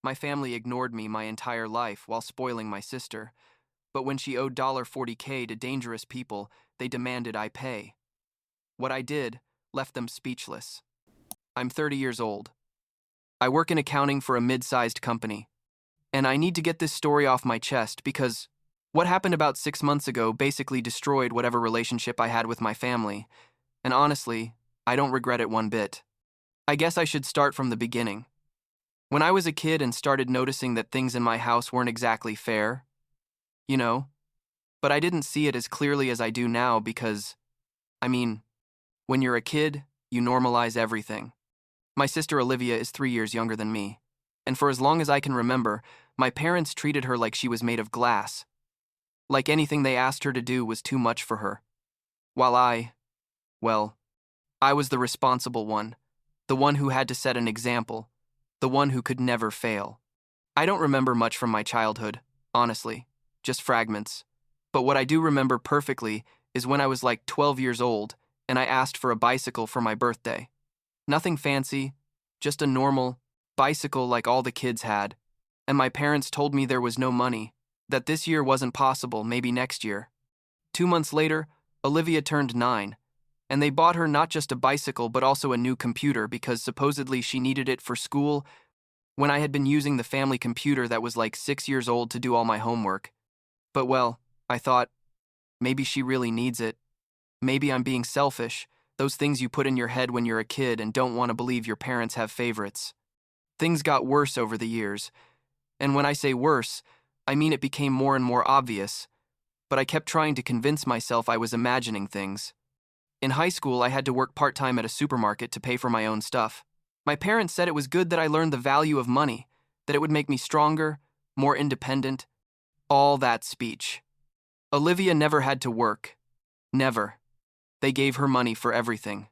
My family ignored me my entire life while spoiling my sister, but when she owed $40K to dangerous people, they demanded I pay. What I did left them speechless. I'm 30 years old. I work in accounting for a mid-sized company, and I need to get this story off my chest because what happened about 6 months ago basically destroyed whatever relationship I had with my family, and honestly, I don't regret it one bit. I guess I should start from the beginning. When I was a kid and started noticing that things in my house weren't exactly fair, you know, but I didn't see it as clearly as I do now because, I mean, when you're a kid, you normalize everything. My sister Olivia is 3 years younger than me, and for as long as I can remember, my parents treated her like she was made of glass. Like anything they asked her to do was too much for her. While well, I was the responsible one, the one who had to set an example, the one who could never fail. I don't remember much from my childhood, honestly, just fragments. But what I do remember perfectly is when I was like 12 years old and I asked for a bicycle for my birthday. Nothing fancy, just a normal bicycle like all the kids had. And my parents told me there was no money, that this year wasn't possible, maybe next year. 2 months later, Olivia turned 9, and they bought her not just a bicycle but also a new computer because supposedly she needed it for school when I had been using the family computer that was like 6 years old to do all my homework. But well, I thought, maybe she really needs it. Maybe I'm being selfish, those things you put in your head when you're a kid and don't want to believe your parents have favorites. Things got worse over the years, and when I say worse, I mean it became more and more obvious, but I kept trying to convince myself I was imagining things. In high school, I had to work part-time at a supermarket to pay for my own stuff. My parents said it was good that I learned the value of money, that it would make me stronger, more independent, all that speech. Olivia never had to work. Never. They gave her money for everything.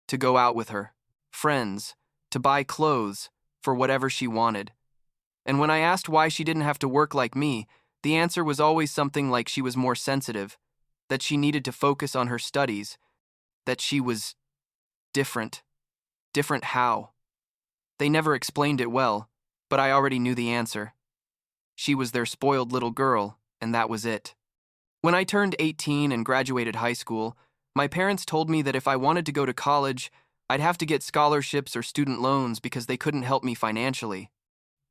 To go out with her, friends, to buy clothes, for whatever she wanted. And when I asked why she didn't have to work like me, the answer was always something like she was more sensitive, that she needed to focus on her studies, that she was different. Different how? They never explained it well, but I already knew the answer. She was their spoiled little girl, and that was it. When I turned 18 and graduated high school, my parents told me that if I wanted to go to college, I'd have to get scholarships or student loans because they couldn't help me financially.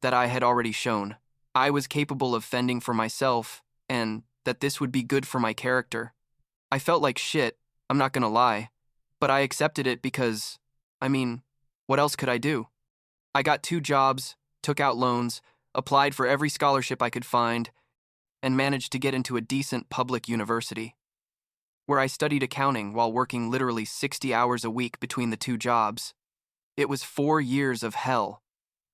That I had already shown I was capable of fending for myself, and that this would be good for my character. I felt like shit, I'm not gonna lie, but I accepted it because, what else could I do? I got 2 jobs, took out loans, applied for every scholarship I could find, and managed to get into a decent public university, where I studied accounting while working literally 60 hours a week between the 2 jobs. It was 4 years of hell.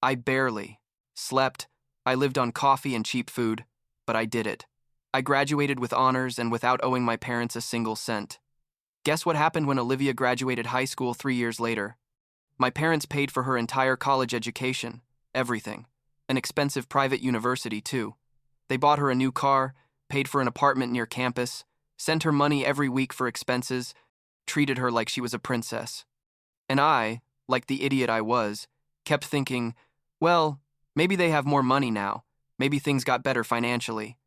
I barely slept. I lived on coffee and cheap food, but I did it. I graduated with honors and without owing my parents a single cent. Guess what happened when Olivia graduated high school 3 years later? My parents paid for her entire college education, everything. An expensive private university, too. They bought her a new car, paid for an apartment near campus, sent her money every week for expenses, treated her like she was a princess. And I, like the idiot I was, kept thinking, well, maybe they have more money now. Maybe things got better financially.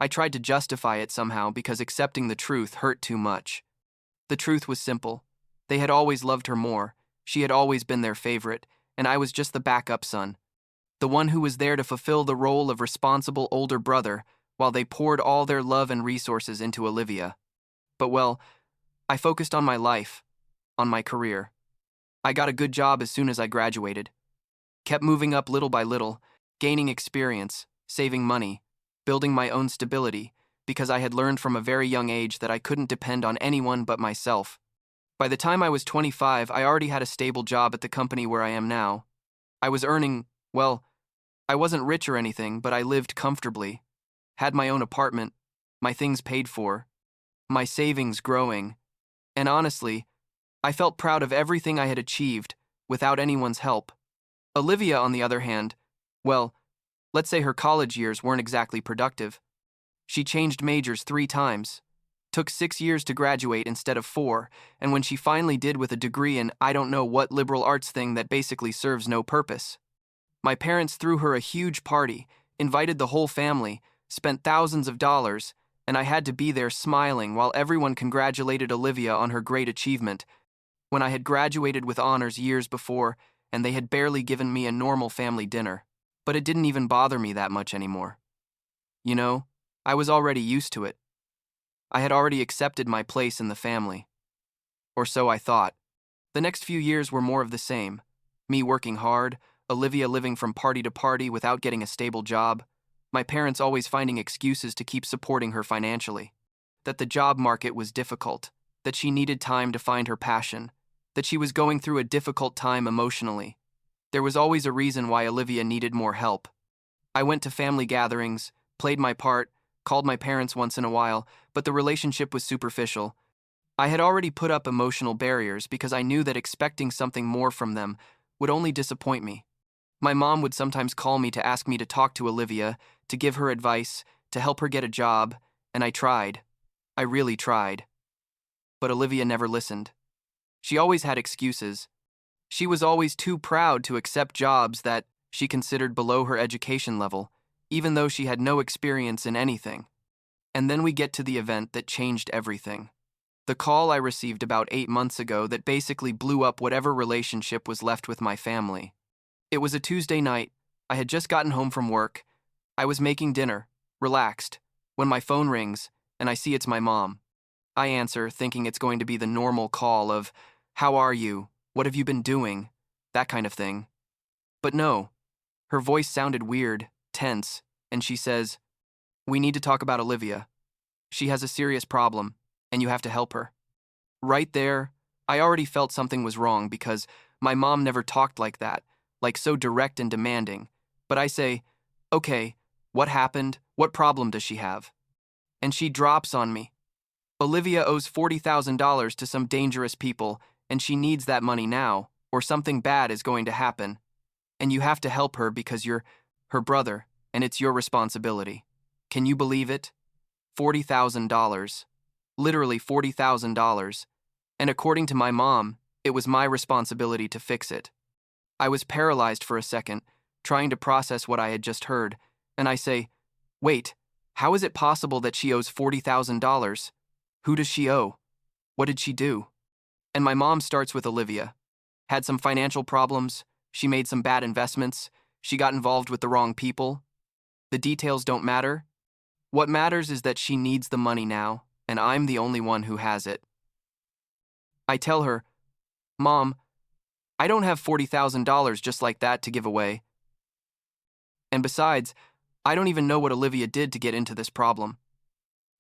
I tried to justify it somehow because accepting the truth hurt too much. The truth was simple. They had always loved her more. She had always been their favorite, and I was just the backup son. The one who was there to fulfill the role of responsible older brother while they poured all their love and resources into Olivia. But well, I focused on my life, on my career. I got a good job as soon as I graduated. Kept moving up little by little, gaining experience, saving money, building my own stability, because I had learned from a very young age that I couldn't depend on anyone but myself. By the time I was 25, I already had a stable job at the company where I am now. I was earning, well, I wasn't rich or anything, but I lived comfortably, had my own apartment, my things paid for, my savings growing, and honestly, I felt proud of everything I had achieved without anyone's help. Olivia, on the other hand, well, let's say her college years weren't exactly productive. She changed majors 3 times, took 6 years to graduate instead of 4, and when she finally did with a degree in I don't know what liberal arts thing that basically serves no purpose. My parents threw her a huge party, invited the whole family, spent thousands of dollars, and I had to be there smiling while everyone congratulated Olivia on her great achievement, when I had graduated with honors years before and they had barely given me a normal family dinner. But it didn't even bother me that much anymore. You know, I was already used to it. I had already accepted my place in the family. Or so I thought. The next few years were more of the same. Me working hard, Olivia living from party to party without getting a stable job, my parents always finding excuses to keep supporting her financially. That the job market was difficult, that she needed time to find her passion, that she was going through a difficult time emotionally. There was always a reason why Olivia needed more help. I went to family gatherings, played my part, called my parents once in a while, but the relationship was superficial. I had already put up emotional barriers because I knew that expecting something more from them would only disappoint me. My mom would sometimes call me to ask me to talk to Olivia, to give her advice, to help her get a job, and I tried. I really tried. But Olivia never listened. She always had excuses. She was always too proud to accept jobs that she considered below her education level, even though she had no experience in anything. And then we get to the event that changed everything. The call I received about 8 months ago that basically blew up whatever relationship was left with my family. It was a Tuesday night. I had just gotten home from work. I was making dinner, relaxed, when my phone rings and I see it's my mom. I answer, thinking it's going to be the normal call of, "How are you? What have you been doing?" That kind of thing. But no, her voice sounded weird, tense, and she says, "We need to talk about Olivia. She has a serious problem, and you have to help her." Right there, I already felt something was wrong because my mom never talked like that, like so direct and demanding. But I say, "Okay, what happened? What problem does she have?" And she drops on me. "Olivia owes $40,000 to some dangerous people, and she needs that money now, or something bad is going to happen. And you have to help her because you're her brother, and it's your responsibility." Can you believe it? $40,000. Literally $40,000. And according to my mom, it was my responsibility to fix it. I was paralyzed for a second, trying to process what I had just heard, and I say, "Wait, how is it possible that she owes $40,000? Who does she owe? What did she do?" And my mom starts with Olivia. Had some financial problems, she made some bad investments, she got involved with the wrong people. The details don't matter. What matters is that she needs the money now, and I'm the only one who has it. I tell her, "Mom, I don't have $40,000 just like that to give away. And besides, I don't even know what Olivia did to get into this problem."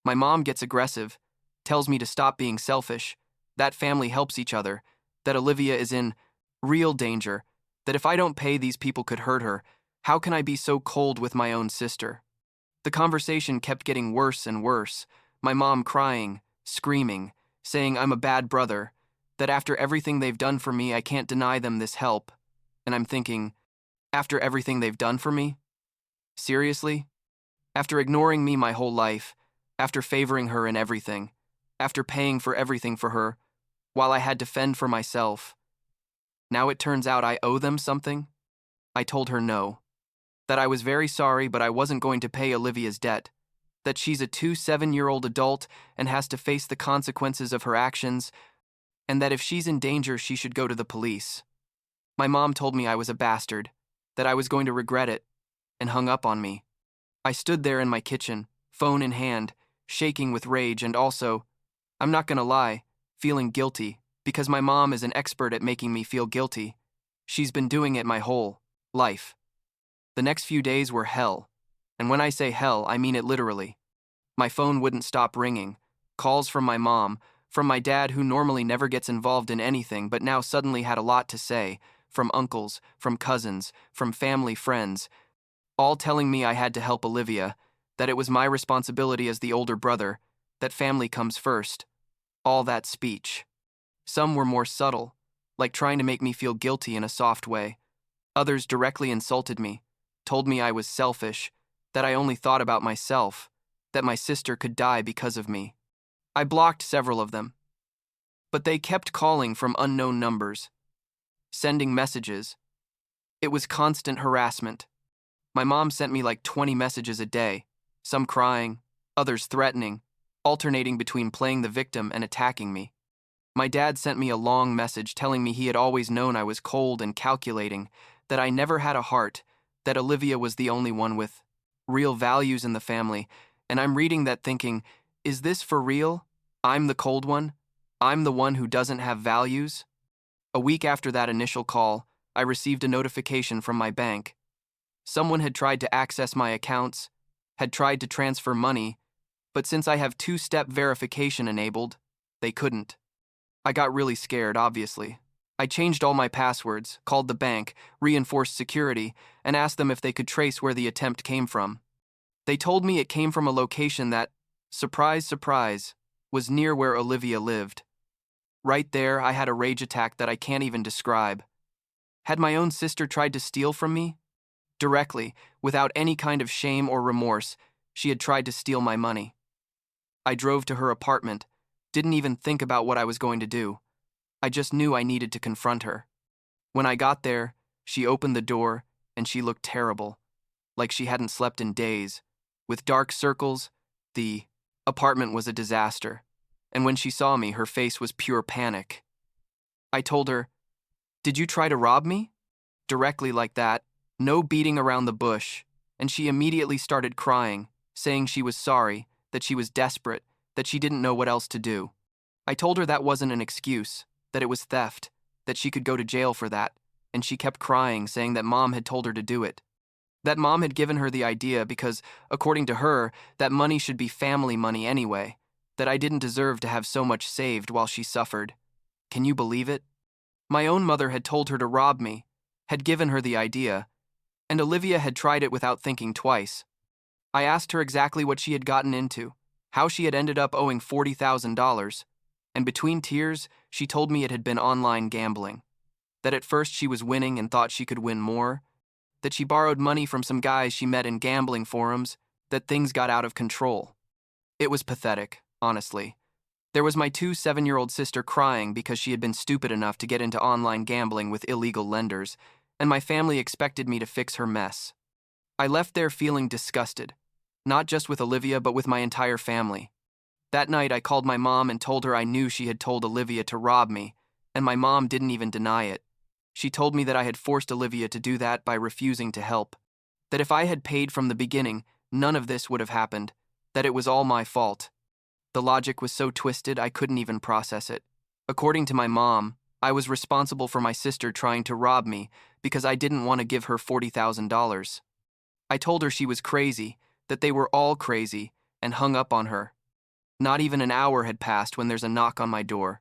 My mom gets aggressive, tells me to stop being selfish, that family helps each other, that Olivia is in real danger, that if I don't pay, these people could hurt her. How can I be so cold with my own sister? The conversation kept getting worse and worse, my mom crying, screaming, saying I'm a bad brother, that after everything they've done for me, I can't deny them this help. And I'm thinking, after everything they've done for me? Seriously? After ignoring me my whole life, after favoring her in everything, after paying for everything for her, while I had to fend for myself. Now it turns out I owe them something? I told her no. That I was very sorry, but I wasn't going to pay Olivia's debt. That she's a 7-year-old adult and has to face the consequences of her actions, and that if she's in danger, she should go to the police. My mom told me I was a bastard, that I was going to regret it, and hung up on me. I stood there in my kitchen, phone in hand, shaking with rage and also, I'm not gonna lie, feeling guilty, because my mom is an expert at making me feel guilty. She's been doing it my whole life. The next few days were hell, and when I say hell, I mean it literally. My phone wouldn't stop ringing, calls from my mom, from my dad who normally never gets involved in anything but now suddenly had a lot to say, from uncles, from cousins, from family friends, all telling me I had to help Olivia, that it was my responsibility as the older brother, that family comes first. All that speech. Some were more subtle, like trying to make me feel guilty in a soft way. Others directly insulted me, told me I was selfish, that I only thought about myself, that my sister could die because of me. I blocked several of them. But they kept calling from unknown numbers, sending messages. It was constant harassment. My mom sent me like 20 messages a day, some crying, others threatening, alternating between playing the victim and attacking me. My dad sent me a long message telling me he had always known I was cold and calculating, that I never had a heart, that Olivia was the only one with real values in the family, and I'm reading that thinking, is this for real? I'm the cold one? I'm the one who doesn't have values? A week after that initial call, I received a notification from my bank. Someone had tried to access my accounts, had tried to transfer money, but since I have two-step verification enabled, they couldn't. I got really scared, obviously. I changed all my passwords, called the bank, reinforced security, and asked them if they could trace where the attempt came from. They told me it came from a location that, surprise, surprise, was near where Olivia lived. Right there, I had a rage attack that I can't even describe. Had my own sister tried to steal from me? Directly, without any kind of shame or remorse, she had tried to steal my money. I drove to her apartment, didn't even think about what I was going to do. I just knew I needed to confront her. When I got there, she opened the door, and she looked terrible, like she hadn't slept in days. With dark circles, the apartment was a disaster, and when she saw me, her face was pure panic. I told her, "Did you try to rob me?" Directly like that, no beating around the bush, and she immediately started crying, saying she was sorry, that she was desperate, that she didn't know what else to do. I told her that wasn't an excuse, that it was theft, that she could go to jail for that, and she kept crying, saying that Mom had told her to do it. That Mom had given her the idea because, according to her, that money should be family money anyway, that I didn't deserve to have so much saved while she suffered. Can you believe it? My own mother had told her to rob me, had given her the idea, and Olivia had tried it without thinking twice. I asked her exactly what she had gotten into, how she had ended up owing $40,000, and between tears, she told me it had been online gambling. That at first she was winning and thought she could win more, that she borrowed money from some guys she met in gambling forums, that things got out of control. It was pathetic, honestly. There was my 7-year-old sister crying because she had been stupid enough to get into online gambling with illegal lenders, and my family expected me to fix her mess. I left there feeling disgusted, not just with Olivia but with my entire family. That night I called my mom and told her I knew she had told Olivia to rob me, and my mom didn't even deny it. She told me that I had forced Olivia to do that by refusing to help, that if I had paid from the beginning, none of this would have happened, that it was all my fault. The logic was so twisted I couldn't even process it. According to my mom, I was responsible for my sister trying to rob me because I didn't want to give her $40,000. I told her she was crazy, that they were all crazy, and hung up on her. Not even an hour had passed when there's a knock on my door.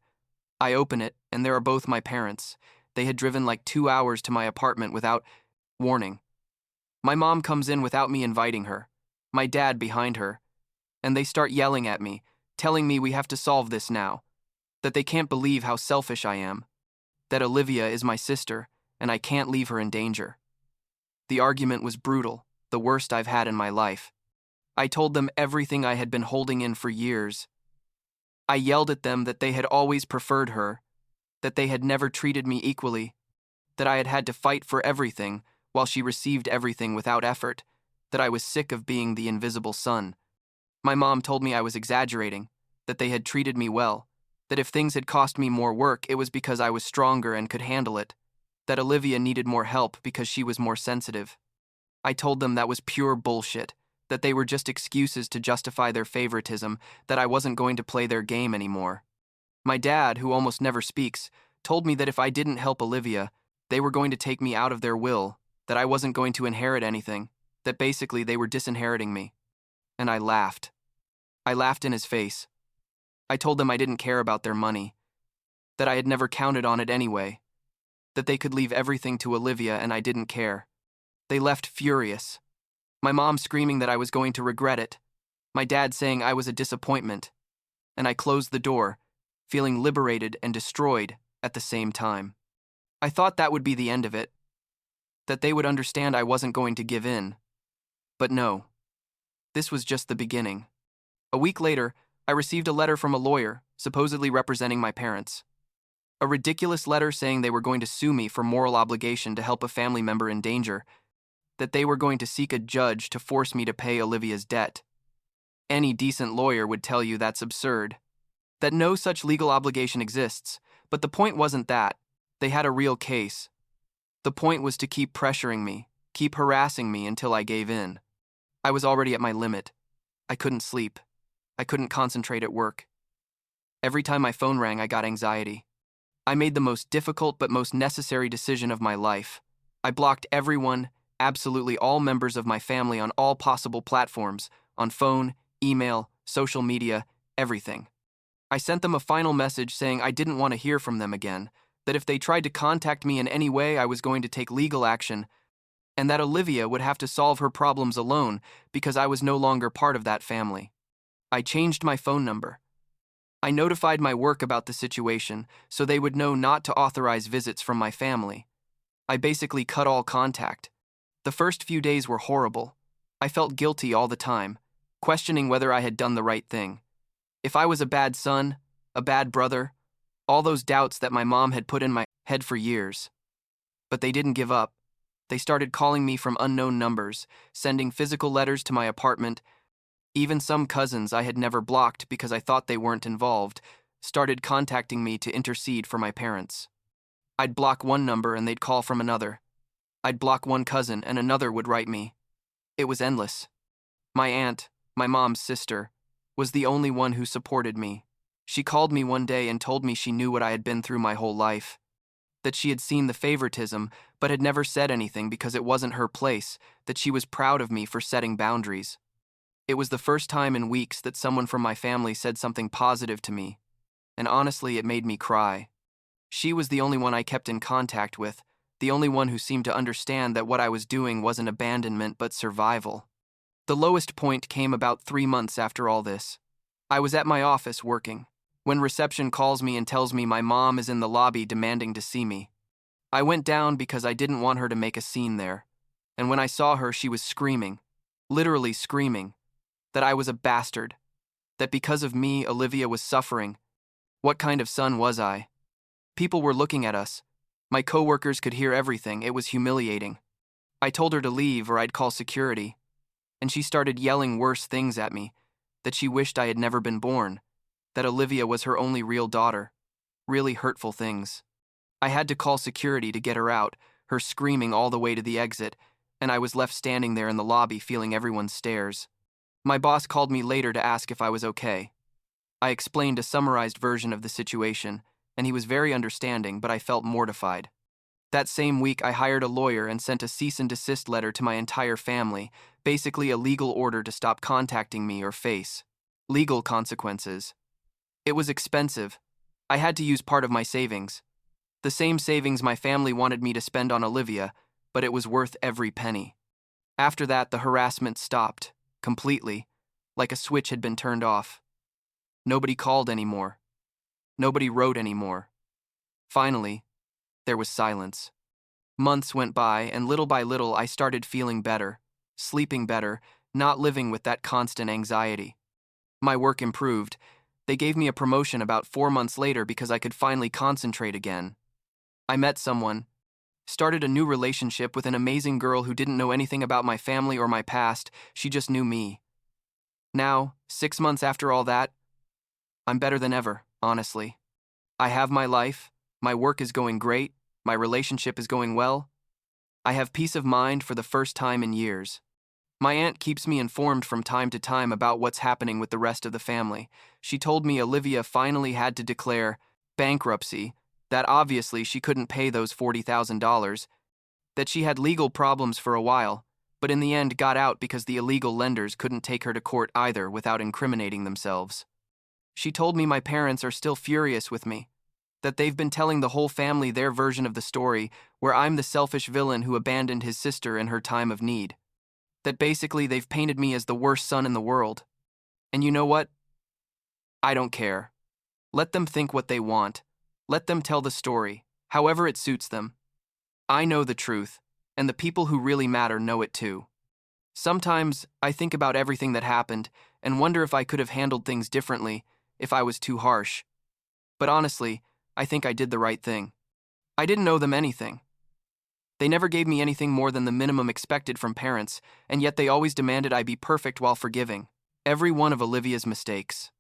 I open it, and there are both my parents. They had driven like 2 hours to my apartment without warning. My mom comes in without me inviting her, my dad behind her, and they start yelling at me, telling me we have to solve this now, that they can't believe how selfish I am, that Olivia is my sister, and I can't leave her in danger. The argument was brutal, the worst I've had in my life. I told them everything I had been holding in for years. I yelled at them that they had always preferred her, that they had never treated me equally, that I had had to fight for everything while she received everything without effort, that I was sick of being the invisible son. My mom told me I was exaggerating, that they had treated me well, that if things had cost me more work, it was because I was stronger and could handle it, that Olivia needed more help because she was more sensitive. I told them that was pure bullshit, that they were just excuses to justify their favoritism, that I wasn't going to play their game anymore. My dad, who almost never speaks, told me that if I didn't help Olivia, they were going to take me out of their will, that I wasn't going to inherit anything, that basically they were disinheriting me. And I laughed. I laughed in his face. I told them I didn't care about their money, that I had never counted on it anyway, that they could leave everything to Olivia and I didn't care. They left furious. My mom screaming that I was going to regret it, my dad saying I was a disappointment, and I closed the door, feeling liberated and destroyed at the same time. I thought that would be the end of it, that they would understand I wasn't going to give in. But no, this was just the beginning. A week later, I received a letter from a lawyer, supposedly representing my parents. A ridiculous letter saying they were going to sue me for moral obligation to help a family member in danger, that they were going to seek a judge to force me to pay Olivia's debt. Any decent lawyer would tell you that's absurd, that no such legal obligation exists, but the point wasn't that. They had a real case. The point was to keep pressuring me, keep harassing me until I gave in. I was already at my limit. I couldn't sleep. I couldn't concentrate at work. Every time my phone rang, I got anxiety. I made the most difficult but most necessary decision of my life. I blocked everyone, absolutely all members of my family on all possible platforms, on phone, email, social media, everything. I sent them a final message saying I didn't want to hear from them again, that if they tried to contact me in any way, I was going to take legal action, and that Olivia would have to solve her problems alone because I was no longer part of that family. I changed my phone number. I notified my work about the situation so they would know not to authorize visits from my family. I basically cut all contact. The first few days were horrible. I felt guilty all the time, questioning whether I had done the right thing. If I was a bad son, a bad brother, all those doubts that my mom had put in my head for years. But they didn't give up. They started calling me from unknown numbers, sending physical letters to my apartment. Even some cousins I had never blocked because I thought they weren't involved started contacting me to intercede for my parents. I'd block one number and they'd call from another. I'd block one cousin and another would write me. It was endless. My aunt, my mom's sister, was the only one who supported me. She called me one day and told me she knew what I had been through my whole life, that she had seen the favoritism but had never said anything because it wasn't her place, that she was proud of me for setting boundaries. It was the first time in weeks that someone from my family said something positive to me, and honestly, it made me cry. She was the only one I kept in contact with, the only one who seemed to understand that what I was doing wasn't abandonment but survival. The lowest point came about 3 months after all this. I was at my office working, when reception calls me and tells me my mom is in the lobby demanding to see me. I went down because I didn't want her to make a scene there, and when I saw her, she was screaming, literally screaming, that I was a bastard, that because of me, Olivia was suffering. What kind of son was I? People were looking at us. My coworkers could hear everything. It was humiliating. I told her to leave or I'd call security, and she started yelling worse things at me, that she wished I had never been born, that Olivia was her only real daughter. Really hurtful things. I had to call security to get her out, her screaming all the way to the exit, and I was left standing there in the lobby feeling everyone's stares. My boss called me later to ask if I was okay. I explained a summarized version of the situation, and he was very understanding, but I felt mortified. That same week, I hired a lawyer and sent a cease and desist letter to my entire family, basically a legal order to stop contacting me or face legal consequences. It was expensive. I had to use part of my savings. The same savings my family wanted me to spend on Olivia, but it was worth every penny. After that, the harassment stopped, completely, like a switch had been turned off. Nobody called anymore. Nobody wrote anymore. Finally, there was silence. Months went by, and little by little I started feeling better, sleeping better, not living with that constant anxiety. My work improved. They gave me a promotion about 4 months later because I could finally concentrate again. I met someone, started a new relationship with an amazing girl who didn't know anything about my family or my past. She just knew me. Now, 6 months after all that, I'm better than ever, honestly. I have my life, my work is going great, my relationship is going well. I have peace of mind for the first time in years. My aunt keeps me informed from time to time about what's happening with the rest of the family. She told me Olivia finally had to declare bankruptcy, that obviously she couldn't pay those $40,000, that she had legal problems for a while, but in the end got out because the illegal lenders couldn't take her to court either without incriminating themselves. She told me my parents are still furious with me, that they've been telling the whole family their version of the story, where I'm the selfish villain who abandoned his sister in her time of need. That basically they've painted me as the worst son in the world. And you know what? I don't care. Let them think what they want. Let them tell the story, however it suits them. I know the truth, and the people who really matter know it too. Sometimes I think about everything that happened and wonder if I could have handled things differently, if I was too harsh. But honestly, I think I did the right thing. I didn't owe them anything. They never gave me anything more than the minimum expected from parents, and yet they always demanded I be perfect while forgiving every one of Olivia's mistakes.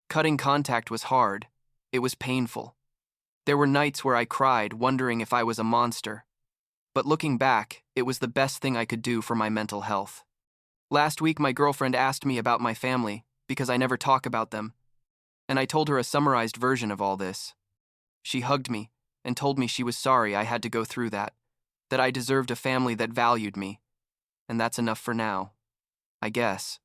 Cutting contact was hard. It was painful. There were nights where I cried, wondering if I was a monster. But looking back, it was the best thing I could do for my mental health. Last week, my girlfriend asked me about my family, because I never talk about them, and I told her a summarized version of all this. She hugged me and told me she was sorry I had to go through that I deserved a family that valued me, and that's enough for now, I guess.